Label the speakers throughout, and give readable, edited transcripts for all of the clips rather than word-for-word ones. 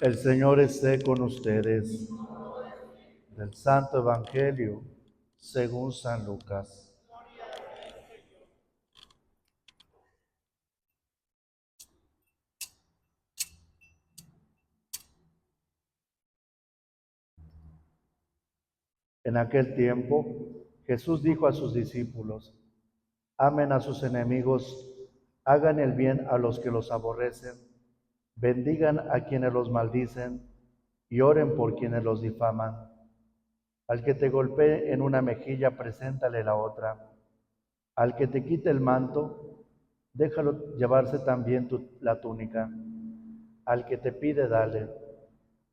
Speaker 1: El Señor esté con ustedes. Del Santo Evangelio según San Lucas. En aquel tiempo, Jesús dijo a sus discípulos: amen a sus enemigos, hagan el bien a los que los aborrecen, bendigan a quienes los maldicen y oren por quienes los difaman. Al que te golpee en una mejilla, preséntale la otra. Al que te quite el manto, déjalo llevarse también la túnica. Al que te pide, dale.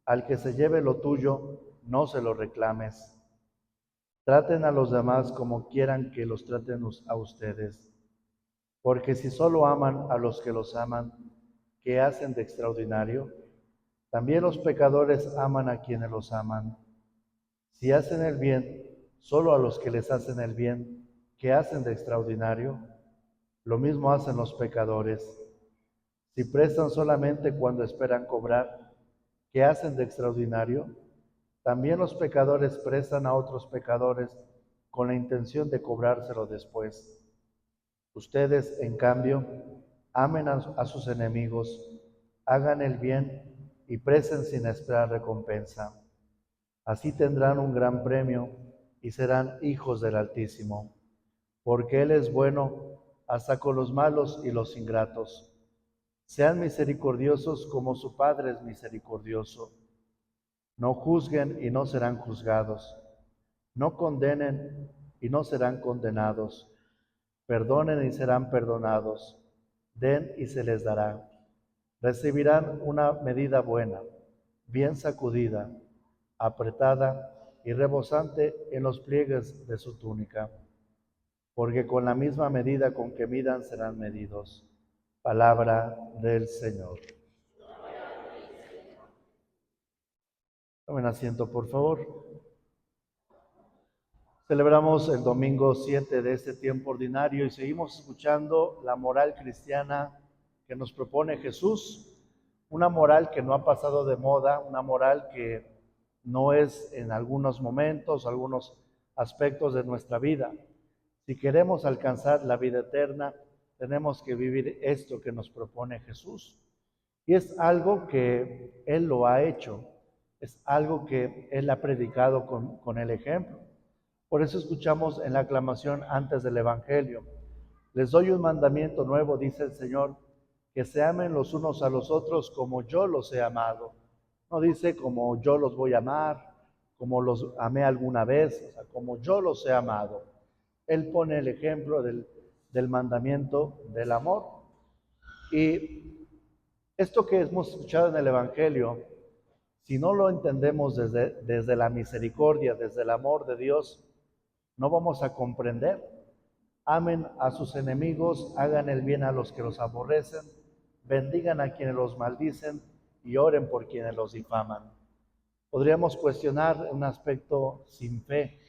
Speaker 1: Al que se lleve lo tuyo, no se lo reclames. Traten a los demás como quieran que los traten a ustedes. Porque si solo aman a los que los aman, ¿qué hacen de extraordinario? También los pecadores aman a quienes los aman. Si hacen el bien solo a los que les hacen el bien, ¿qué hacen de extraordinario? Lo mismo hacen los pecadores. Si prestan solamente cuando esperan cobrar, ¿qué hacen de extraordinario? También los pecadores prestan a otros pecadores con la intención de cobrárselo después. Ustedes, en cambio, amen a sus enemigos, hagan el bien y presten sin esperar recompensa. Así tendrán un gran premio y serán hijos del Altísimo, porque Él es bueno hasta con los malos y los ingratos. Sean misericordiosos como su Padre es misericordioso. No juzguen y no serán juzgados. No condenen y no serán condenados. Perdonen y serán perdonados. Den y se les dará. Recibirán una medida buena, bien sacudida, apretada y rebosante en los pliegues de su túnica. Porque con la misma medida con que midan serán medidos. Palabra del Señor. Tomen asiento, por favor. Celebramos el domingo 7 de este tiempo ordinario y seguimos escuchando la moral cristiana que nos propone Jesús, una moral que no ha pasado de moda, una moral que no es en algunos momentos, algunos aspectos de nuestra vida. Si queremos alcanzar la vida eterna, tenemos que vivir esto que nos propone Jesús. Y es algo que Él lo ha hecho, es algo que Él ha predicado con el ejemplo. Por eso escuchamos en la aclamación antes del Evangelio: les doy un mandamiento nuevo, dice el Señor, que se amen los unos a los otros como yo los he amado. No dice como yo los voy a amar, como los amé alguna vez, o sea, como yo los he amado. Él pone el ejemplo del mandamiento del amor. Y esto que hemos escuchado en el Evangelio, si no lo entendemos desde la misericordia, desde el amor de Dios, no vamos a comprender. Amen a sus enemigos, hagan el bien a los que los aborrecen, bendigan a quienes los maldicen y oren por quienes los difaman. Podríamos cuestionar un aspecto sin fe.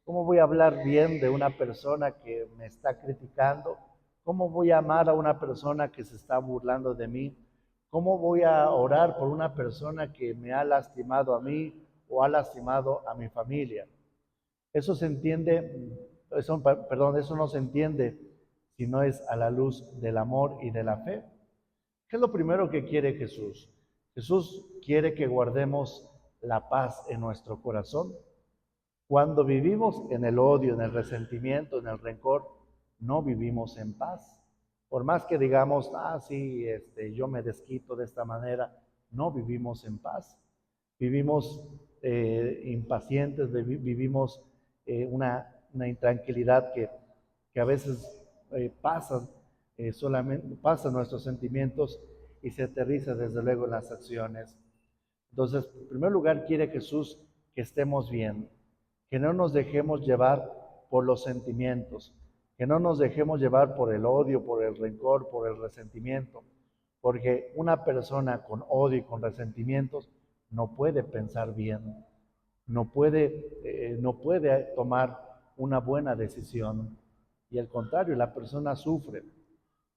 Speaker 1: ¿Cómo voy a hablar bien de una persona que me está criticando? ¿Cómo voy a amar a una persona que se está burlando de mí? ¿Cómo voy a orar por una persona que me ha lastimado a mí o ha lastimado a mi familia? Eso se entiende, eso no se entiende si no es a la luz del amor y de la fe. ¿Qué es lo primero que quiere Jesús? Jesús quiere que guardemos la paz en nuestro corazón. Cuando vivimos en el odio, en el resentimiento, en el rencor, no vivimos en paz. Por más que digamos, sí, yo me desquito de esta manera, no vivimos en paz. Vivimos impacientes, vivimos una intranquilidad que a veces solamente pasa nuestros sentimientos y se aterriza desde luego en las acciones. Entonces, en primer lugar, quiere Jesús que estemos bien, que no nos dejemos llevar por los sentimientos, que no nos dejemos llevar por el odio, por el rencor, por el resentimiento, porque una persona con odio y con resentimientos no puede pensar bien, no puede tomar una buena decisión, y al contrario, la persona sufre.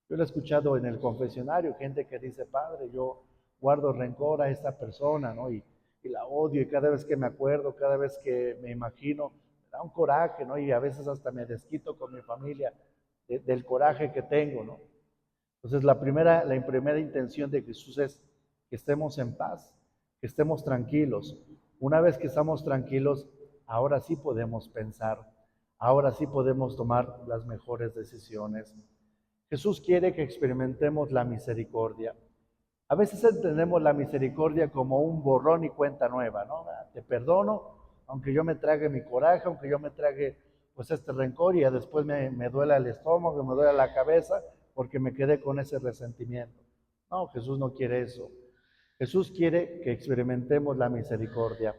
Speaker 1: Yo lo he escuchado en el confesionario, gente que dice: Padre, yo guardo rencor a esta persona, ¿no? Y la odio, y cada vez que me acuerdo, cada vez que me imagino, me da un coraje, ¿no? Y a veces hasta me desquito con mi familia del coraje que tengo, ¿no? Entonces la primera intención de Jesús es que estemos en paz, que estemos tranquilos. Una vez que estamos tranquilos, ahora sí podemos pensar, ahora sí podemos tomar las mejores decisiones. Jesús quiere que experimentemos la misericordia. A veces entendemos la misericordia como un borrón y cuenta nueva, ¿no? Te perdono, aunque yo me trague mi coraje, aunque yo me trague pues este rencor y después me duela el estómago, me duela la cabeza, porque me quedé con ese resentimiento. No, Jesús no quiere eso. Jesús quiere que experimentemos la misericordia.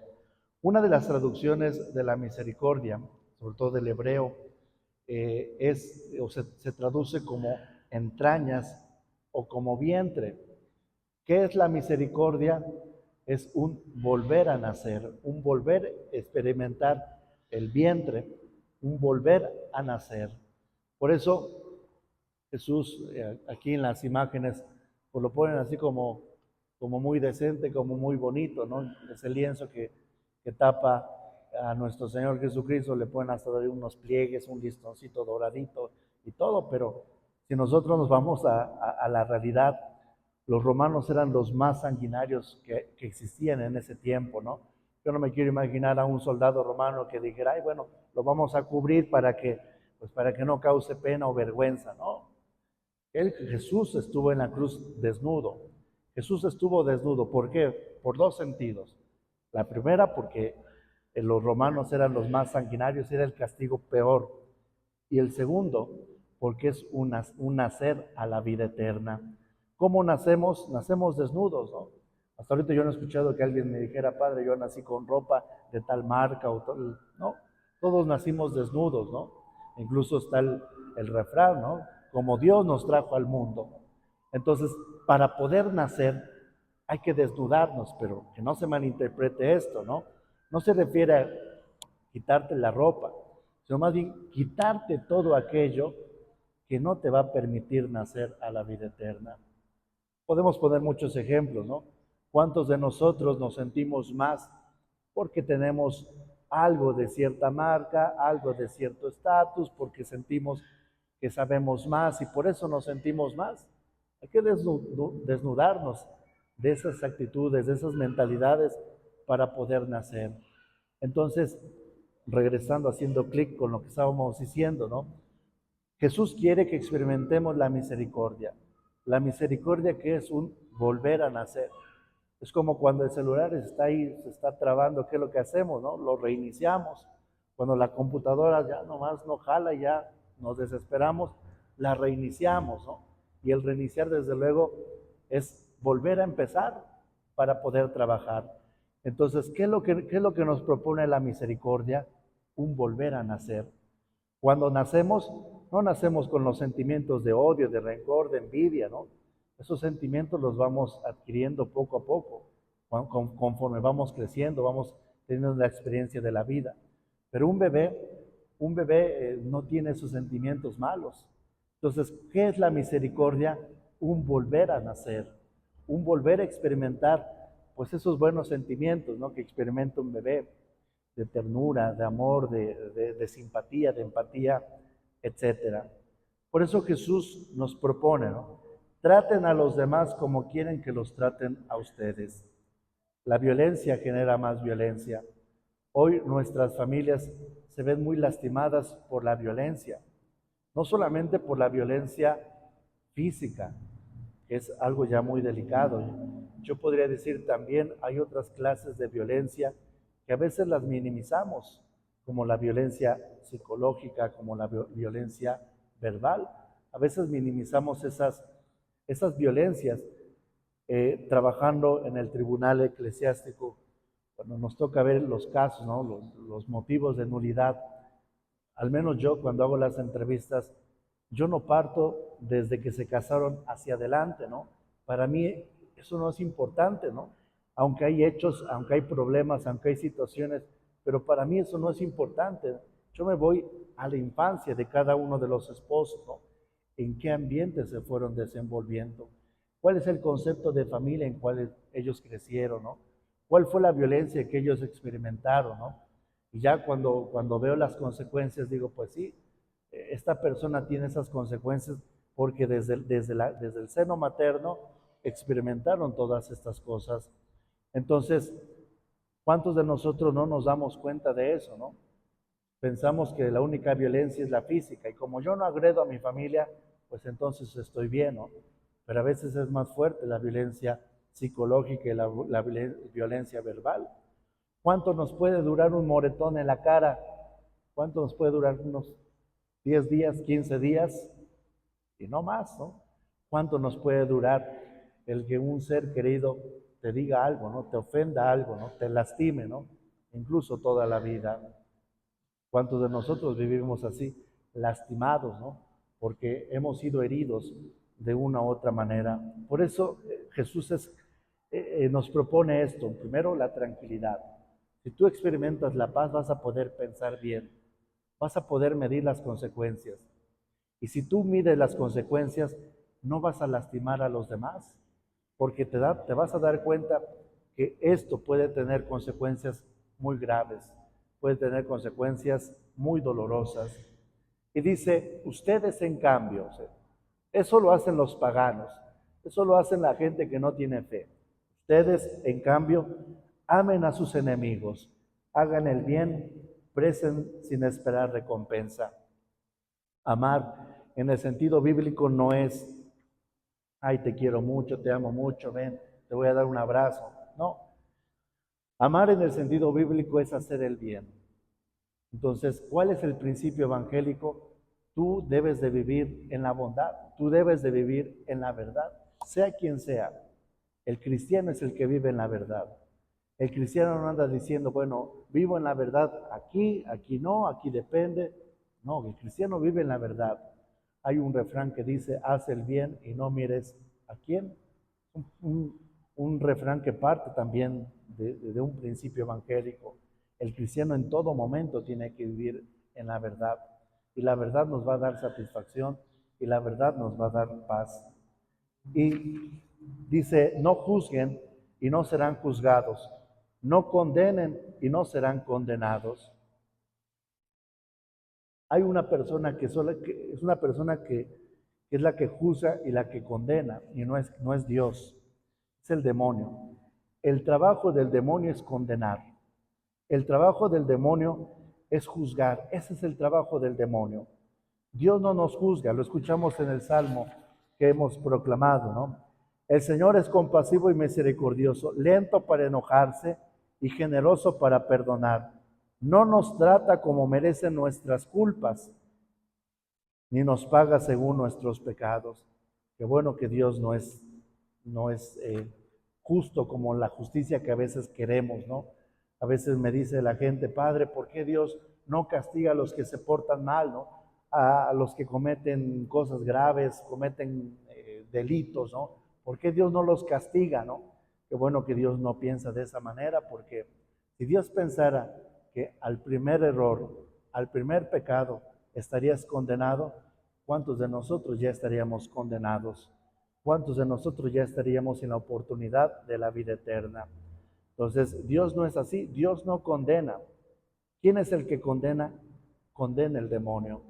Speaker 1: Una de las traducciones de la misericordia, sobre todo del hebreo, se traduce como entrañas o como vientre. ¿Qué es la misericordia? Es un volver a nacer, un volver a experimentar el vientre, un volver a nacer. Por eso Jesús, aquí en las imágenes, pues lo ponen así como muy decente, como muy bonito, ¿no? Ese lienzo que tapa a nuestro Señor Jesucristo, le ponen hasta unos pliegues, un listoncito doradito y todo, pero si nosotros nos vamos a la realidad, los romanos eran los más sanguinarios que existían en ese tiempo, ¿no? Yo no me quiero imaginar a un soldado romano que dijera, ay, bueno, lo vamos a cubrir pues para que no cause pena o vergüenza, ¿no? Jesús estuvo en la cruz desnudo. Jesús estuvo desnudo. ¿Por qué? Por dos sentidos. La primera, porque los romanos eran los más sanguinarios, era el castigo peor. Y el segundo, porque es un nacer a la vida eterna. ¿Cómo nacemos? Nacemos desnudos, ¿no? Hasta ahorita yo no he escuchado que alguien me dijera, padre, yo nací con ropa de tal marca o tal. No, todos nacimos desnudos, ¿no? Incluso está el refrán, ¿no? Como Dios nos trajo al mundo. Entonces, para poder nacer hay que desnudarnos, pero que no se malinterprete esto, ¿no? No se refiere a quitarte la ropa, sino más bien quitarte todo aquello que no te va a permitir nacer a la vida eterna. Podemos poner muchos ejemplos, ¿no? ¿Cuántos de nosotros nos sentimos más porque tenemos algo de cierta marca, algo de cierto estatus, porque sentimos que sabemos más y por eso nos sentimos más? Hay que desnudarnos de esas actitudes, de esas mentalidades para poder nacer. Entonces, regresando, haciendo clic con lo que estábamos diciendo, ¿no? Jesús quiere que experimentemos la misericordia. La misericordia que es un volver a nacer. Es como cuando el celular está ahí, se está trabando, ¿qué es lo que hacemos, no? Lo reiniciamos. Cuando la computadora ya nomás no jala, ya nos desesperamos, la reiniciamos, ¿no? Y el reiniciar, desde luego, es volver a empezar para poder trabajar. Entonces, qué es lo que nos propone la misericordia? Un volver a nacer. Cuando nacemos, no nacemos con los sentimientos de odio, de rencor, de envidia, ¿no? Esos sentimientos los vamos adquiriendo poco a poco, conforme vamos creciendo, vamos teniendo la experiencia de la vida. Pero un bebé no tiene esos sentimientos malos. Entonces, ¿qué es la misericordia? Un volver a nacer, un volver a experimentar, pues esos buenos sentimientos, ¿no? Que experimenta un bebé, de ternura, de amor, de simpatía, de empatía, etcétera. Por eso Jesús nos propone, ¿no? Traten a los demás como quieren que los traten a ustedes. La violencia genera más violencia. Hoy nuestras familias se ven muy lastimadas por la violencia, no solamente por la violencia física, que es algo ya muy delicado. Yo podría decir también hay otras clases de violencia que a veces las minimizamos, como la violencia psicológica, como la violencia verbal. A veces minimizamos esas violencias. Trabajando en el tribunal eclesiástico, cuando nos toca ver los casos, ¿no? Los motivos de nulidad, al menos yo cuando hago las entrevistas, yo no parto desde que se casaron hacia adelante, ¿no? Para mí eso no es importante, ¿no? Aunque hay hechos, aunque hay problemas, aunque hay situaciones, pero para mí eso no es importante. Yo me voy a la infancia de cada uno de los esposos, ¿no? En qué ambiente se fueron desenvolviendo, ¿Cuál es el concepto de familia en cual ellos crecieron, ¿no? ¿Cuál fue la violencia que ellos experimentaron, ¿no? Y ya cuando veo las consecuencias, digo, pues sí, esta persona tiene esas consecuencias porque desde el seno materno experimentaron todas estas cosas. Entonces, ¿cuántos de nosotros no nos damos cuenta de eso, no? Pensamos que la única violencia es la física y como yo no agredo a mi familia, pues entonces estoy bien, ¿no? Pero a veces es más fuerte la violencia psicológica y la violencia verbal. ¿Cuánto nos puede durar un moretón en la cara? ¿Cuánto nos puede durar? Unos 10 días, 15 días y no más, ¿no? ¿Cuánto nos puede durar el que un ser querido te diga algo, ¿no? Te ofenda algo, ¿no? Te lastime, ¿no? Incluso toda la vida. ¿Cuántos de nosotros vivimos así, lastimados, ¿no? Porque hemos sido heridos de una u otra manera. Por eso Jesús nos propone esto. Primero, la tranquilidad. Si tú experimentas la paz, vas a poder pensar bien, vas a poder medir las consecuencias. Y si tú mides las consecuencias, no vas a lastimar a los demás, porque te vas a dar cuenta que esto puede tener consecuencias muy graves, puede tener consecuencias muy dolorosas. Y dice, ustedes en cambio, o sea, eso lo hacen los paganos, eso lo hacen la gente que no tiene fe. Ustedes en cambio, amen a sus enemigos, hagan el bien, presten sin esperar recompensa. Amar en el sentido bíblico no es, ay, te quiero mucho, te amo mucho, ven, te voy a dar un abrazo. No, amar en el sentido bíblico es hacer el bien. Entonces, ¿cuál es el principio evangélico? Tú debes de vivir en la bondad, tú debes de vivir en la verdad, sea quien sea. El cristiano es el que vive en la verdad. El cristiano no anda diciendo, bueno, vivo en la verdad aquí, aquí no, aquí depende. No, el cristiano vive en la verdad. Hay un refrán que dice, haz el bien y no mires a quién. Un refrán que parte también de un principio evangélico. El cristiano en todo momento tiene que vivir en la verdad. Y la verdad nos va a dar satisfacción y la verdad nos va a dar paz. Y dice, no juzguen y no serán juzgados. No condenen y no serán condenados. Hay una persona que es una persona que es la que juzga y la que condena, y no es Dios, es el demonio. El trabajo del demonio es condenar. El trabajo del demonio es juzgar. Ese es el trabajo del demonio. Dios no nos juzga, lo escuchamos en el Salmo que hemos proclamado, ¿no? El Señor es compasivo y misericordioso, lento para enojarse y generoso para perdonar. No nos trata como merecen nuestras culpas, ni nos paga según nuestros pecados. Qué bueno que Dios no es justo como la justicia que a veces queremos, ¿no? A veces me dice la gente, Padre, ¿por qué Dios no castiga a los que se portan mal, ¿no? A los que cometen cosas graves, cometen delitos, ¿no? ¿Por qué Dios no los castiga, no? Qué bueno que Dios no piensa de esa manera, porque si Dios pensara que al primer error, al primer pecado, estarías condenado, ¿cuántos de nosotros ya estaríamos condenados? ¿Cuántos de nosotros ya estaríamos en la oportunidad de la vida eterna? Entonces, Dios no es así, Dios no condena. ¿Quién es el que condena? Condena el demonio.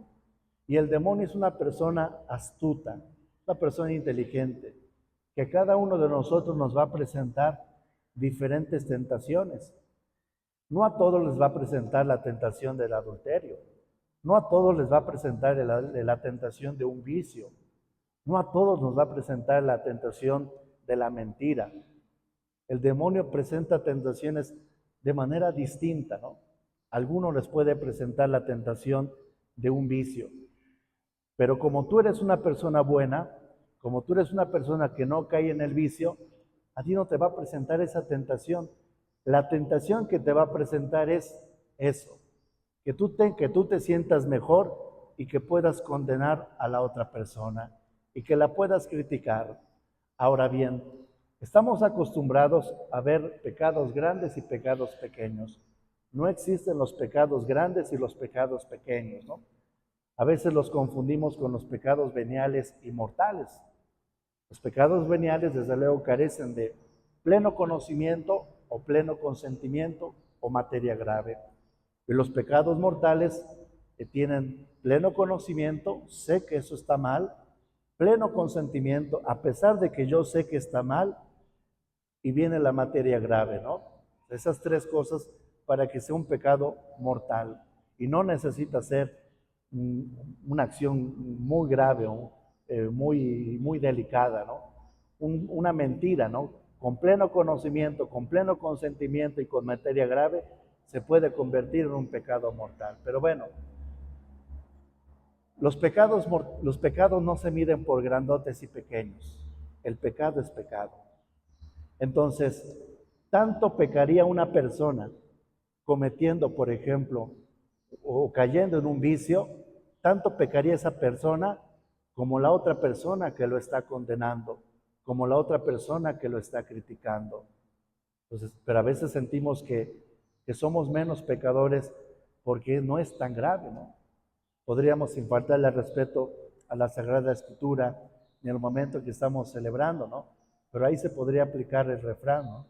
Speaker 1: Y el demonio es una persona astuta, una persona inteligente, que cada uno de nosotros nos va a presentar diferentes tentaciones. No a todos les va a presentar la tentación del adulterio. No a todos les va a presentar la tentación de un vicio. No a todos nos va a presentar la tentación de la mentira. El demonio presenta tentaciones de manera distinta, ¿no? A algunos les puede presentar la tentación de un vicio. Pero como tú eres una persona buena, como tú eres una persona que no cae en el vicio, a ti no te va a presentar esa tentación. La tentación que te va a presentar es eso, que tú te sientas mejor y que puedas condenar a la otra persona y que la puedas criticar. Ahora bien, estamos acostumbrados a ver pecados grandes y pecados pequeños. No existen los pecados grandes y los pecados pequeños, ¿no? A veces los confundimos con los pecados veniales y mortales. Los pecados veniales, desde luego, carecen de pleno conocimiento o pleno consentimiento o materia grave. Y los pecados mortales que tienen pleno conocimiento, sé que eso está mal, pleno consentimiento, a pesar de que yo sé que está mal, y viene la materia grave, ¿no? Esas tres cosas para que sea un pecado mortal. Y no necesita ser una acción muy grave o muy delicada, ¿no? Una mentira, ¿no? Con pleno conocimiento, con pleno consentimiento y con materia grave, se puede convertir en un pecado mortal. Pero bueno, los pecados no se miden por grandotes y pequeños. El pecado es pecado. Entonces, tanto pecaría una persona cometiendo, por ejemplo, o cayendo en un vicio, tanto pecaría esa persona como la otra persona que lo está condenando, como la otra persona que lo está criticando. Entonces, pero a veces sentimos que somos menos pecadores porque no es tan grave, ¿no? Podríamos sin faltarle al respeto a la Sagrada Escritura en el momento que estamos celebrando, ¿no? Pero ahí se podría aplicar el refrán, ¿no?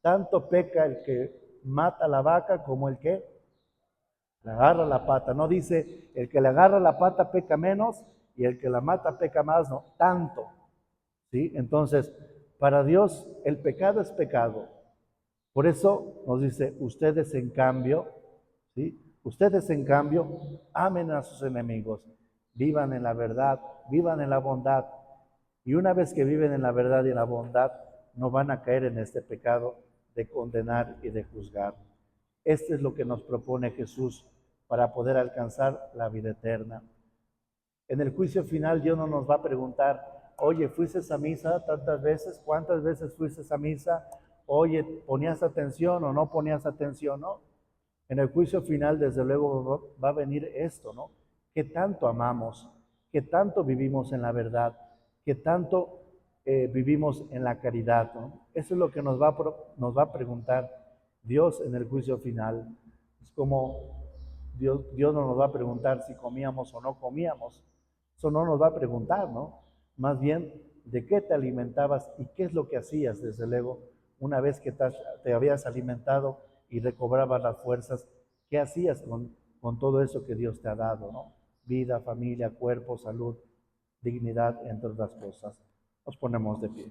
Speaker 1: Tanto peca el que mata la vaca como el que le agarra la pata. No dice el que le agarra la pata peca menos y el que la mata peca más, no, tanto. ¿Sí? Entonces, para Dios el pecado es pecado. Por eso nos dice, ustedes en cambio, ¿sí? Ustedes en cambio, amen a sus enemigos, vivan en la verdad, vivan en la bondad. Y una vez que viven en la verdad y en la bondad, no van a caer en este pecado de condenar y de juzgar. Este es lo que nos propone Jesús para poder alcanzar la vida eterna. En el juicio final Dios no nos va a preguntar, oye, ¿fuiste a misa tantas veces? ¿Cuántas veces fuiste a misa? Oye, ¿ponías atención o no ponías atención? No. En el juicio final, desde luego, va a venir esto, ¿no? ¿Qué tanto amamos? ¿Qué tanto vivimos en la verdad? ¿Qué tanto vivimos en la caridad? ¿No? Eso es lo que nos va a preguntar Dios en el juicio final. Es como Dios no nos va a preguntar si comíamos o no comíamos. Eso no nos va a preguntar, ¿no? Más bien, ¿de qué te alimentabas y qué es lo que hacías, desde luego, una vez que te habías alimentado y recobrabas las fuerzas? ¿Qué hacías con todo eso que Dios te ha dado, ¿no? Vida, familia, cuerpo, salud, dignidad, entre otras cosas. Nos ponemos de pie.